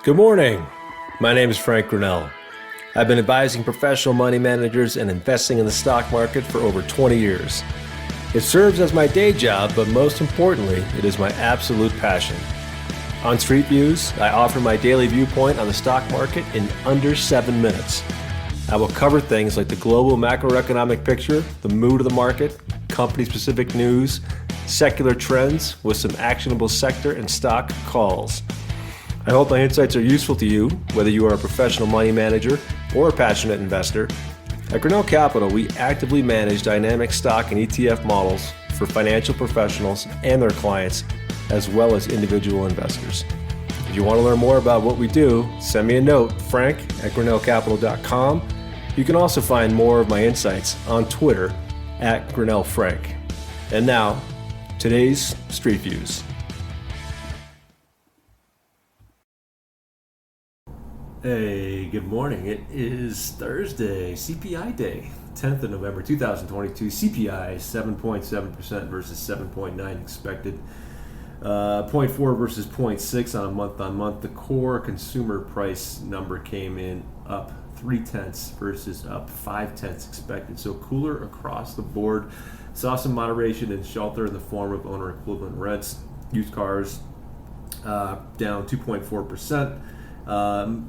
Good morning. My name is Frank Grinnell. I've been advising professional money managers and investing in the stock market for over 20 years. It serves as my day job, but most importantly, it is my absolute passion. On Street Views, I offer my daily viewpoint on the stock market in under 7 minutes. I will cover things like the global macroeconomic picture, the mood of the market, company-specific news, secular trends with some actionable sector and stock calls. I hope my insights are useful to you, whether you are a professional money manager or a passionate investor. At Grinnell Capital, we actively manage dynamic stock and ETF models for financial professionals and their clients, as well as individual investors. If you want to learn more about what we do, send me a note, frank@grinnellcapital.com. You can also find more of my insights on Twitter @GrinnellFrank. And now, today's Street Views. Hey, good morning. It is Thursday, CPI day, 10th of November 2022. CPI 7.7% versus 7.9 expected. 0.4 versus 0.6 on a month-on-month. The core consumer price number came in up 0.3 versus up 0.5 expected. So cooler across the board. Saw some moderation in shelter in the form of owner equivalent rents. Used cars down 2.4%.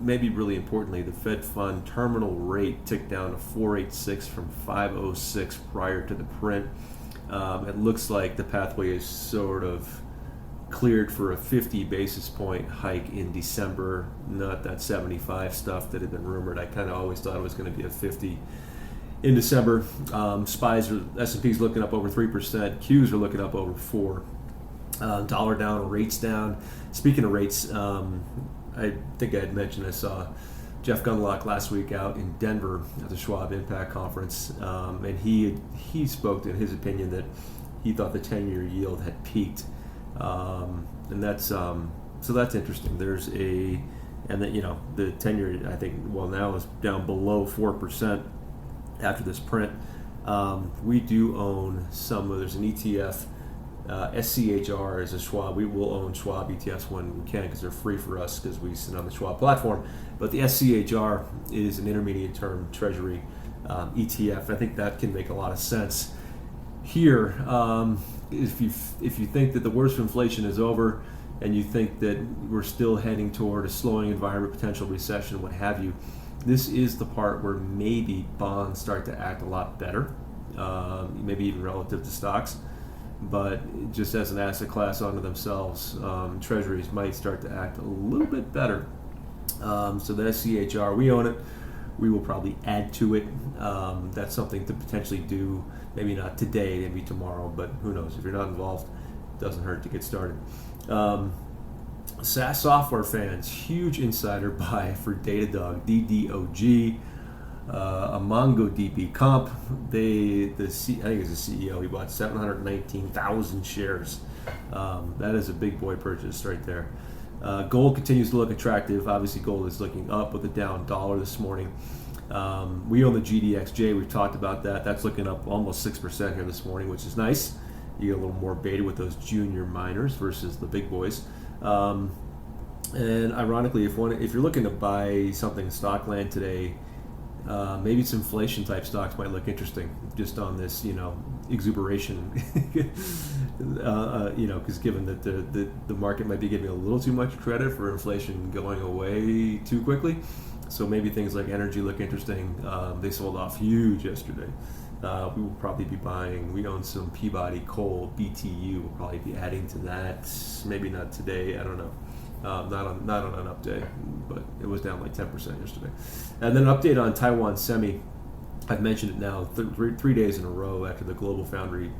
Maybe really importantly, the Fed fund terminal rate ticked down to 4.86 from 5.06 prior to the print. It looks like the pathway is sort of cleared for a 50 basis point hike in December, not that 75 stuff that had been rumored. I kind of always thought it was going to be a 50 in December. S&P's looking up over 3%. Qs are looking up over 4. Dollar down, rates down. Speaking of rates, I think I had mentioned I saw Jeff Gundlach last week out in Denver at the Schwab Impact Conference, and he spoke in his opinion that he thought the 10-year yield had peaked, and that's so that's interesting. There's the 10-year I think now is down below 4% after this print. We do own there's an ETF. SCHR is a Schwab. We will own Schwab ETFs when we can because they're free for us because we sit on the Schwab platform. But the SCHR is an intermediate term treasury ETF. I think that can make a lot of sense here. If you think that the worst of inflation is over and you think that we're still heading toward a slowing environment, potential recession, what have you, this is the part where maybe bonds start to act a lot better, maybe even relative to stocks. But just as an asset class unto themselves, treasuries might start to act a little bit better. So the SCHR, we own it. We will probably add to it. That's something to potentially do, maybe not today, maybe tomorrow, but who knows. If you're not involved, it doesn't hurt to get started. SaaS software fans, huge insider buy for Datadog, DDOG. A MongoDB comp. I think it's the CEO. He bought 719,000 shares. That is a big boy purchase right there. Gold continues to look attractive. Obviously, gold is looking up with a down dollar this morning. We own the GDXJ. We've talked about that. That's looking up almost 6% here this morning, which is nice. You get a little more beta with those junior miners versus the big boys. And ironically, if you're looking to buy something in Stockland today, maybe some inflation type stocks might look interesting just on this, exuberation, because given that the market might be giving a little too much credit for inflation going away too quickly. So maybe things like energy look interesting. They sold off huge yesterday. We will probably be buying, we own some Peabody coal, BTU, we'll probably be adding to that. Maybe not today, I don't know. Not on an up day, but it was down like 10% yesterday. And then an update on Taiwan Semi. I've mentioned it now 3 days in a row after the Global Foundry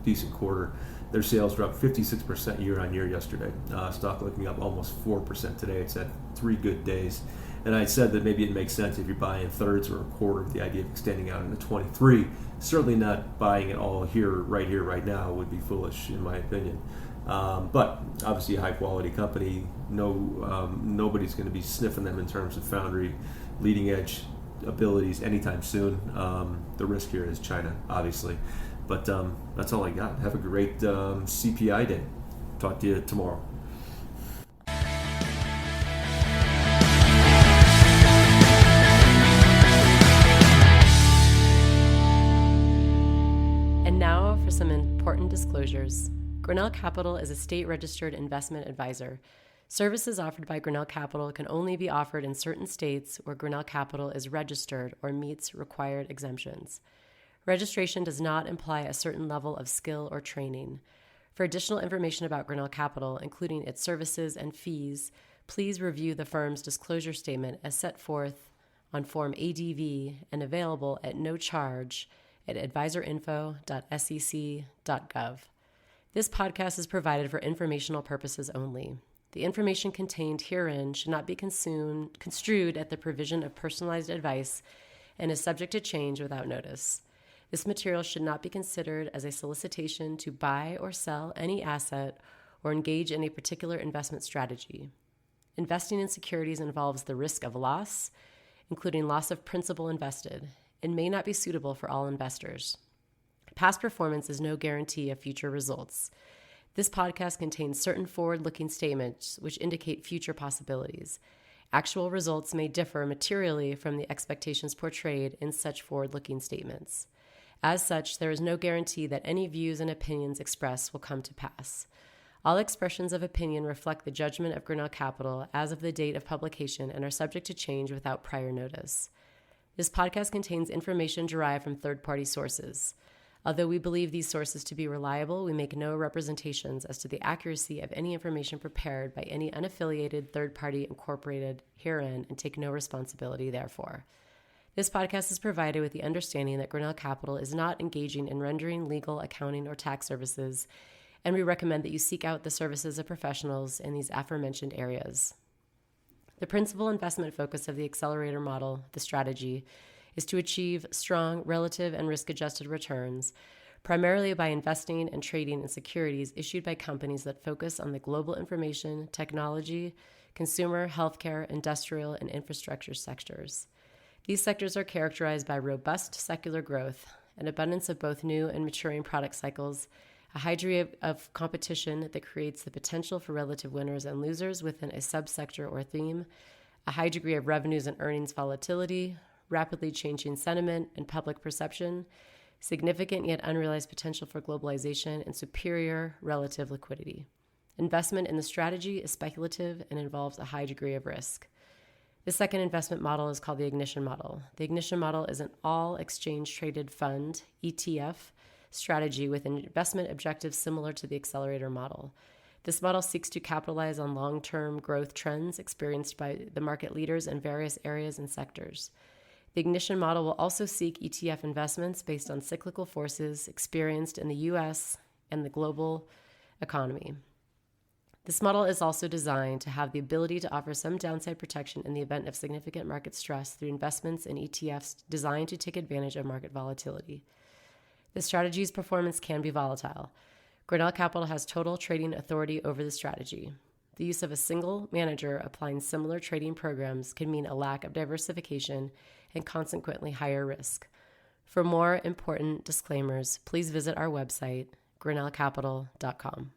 decent quarter. Their sales were up 56% year on year yesterday. Stock looking up almost 4% today. It's had 3 good days. And I said that maybe it makes sense if you're buying thirds or a quarter with the idea of extending out into 23. Certainly not buying it all right now would be foolish in my opinion. But obviously a high quality company, nobody's going to be sniffing them in terms of foundry leading edge abilities anytime soon. The risk here is China, obviously. But that's all I got. Have a great CPI day. Talk to you tomorrow. disclosures. Grinnell Capital is a state-registered investment advisor. Services offered by Grinnell Capital can only be offered in certain states where Grinnell Capital is registered or meets required exemptions. Registration does not imply a certain level of skill or training. For additional information about Grinnell Capital, including its services and fees, please review the firm's disclosure statement as set forth on Form ADV and available at no charge at advisorinfo.sec.gov. This podcast is provided for informational purposes only. The information contained herein should not be construed at the provision of personalized advice and is subject to change without notice. This material should not be considered as a solicitation to buy or sell any asset or engage in a particular investment strategy. Investing in securities involves the risk of loss, including loss of principal invested, and may not be suitable for all investors. Past performance is no guarantee of future results. This podcast contains certain forward-looking statements which indicate future possibilities. Actual results may differ materially from the expectations portrayed in such forward-looking statements. As such, there is no guarantee that any views and opinions expressed will come to pass. All expressions of opinion reflect the judgment of Grinnell Capital as of the date of publication and are subject to change without prior notice. This podcast contains information derived from third-party sources. Although we believe these sources to be reliable, we make no representations as to the accuracy of any information prepared by any unaffiliated third party incorporated herein and take no responsibility therefore. This podcast is provided with the understanding that Grinnell Capital is not engaging in rendering legal, accounting, or tax services, and we recommend that you seek out the services of professionals in these aforementioned areas. The principal investment focus of the accelerator model, the strategy, is to achieve strong relative and risk-adjusted returns, primarily by investing and trading in securities issued by companies that focus on the global information, technology, consumer, healthcare, industrial, and infrastructure sectors. These sectors are characterized by robust secular growth, an abundance of both new and maturing product cycles, a high degree of competition that creates the potential for relative winners and losers within a subsector or theme, a high degree of revenues and earnings volatility, rapidly changing sentiment and public perception, significant yet unrealized potential for globalization, and superior relative liquidity. Investment in the strategy is speculative and involves a high degree of risk. The second investment model is called the ignition model. The ignition model is an all-exchange-traded fund, ETF, strategy with investment objectives similar to the accelerator model. This model seeks to capitalize on long-term growth trends experienced by the market leaders in various areas and sectors. The ignition model will also seek ETF investments based on cyclical forces experienced in the U.S. and the global economy. This model is also designed to have the ability to offer some downside protection in the event of significant market stress through investments in ETFs designed to take advantage of market volatility. The strategy's performance can be volatile. Grinnell Capital has total trading authority over the strategy. The use of a single manager applying similar trading programs can mean a lack of diversification and consequently higher risk. For more important disclaimers, please visit our website, grinnellcapital.com.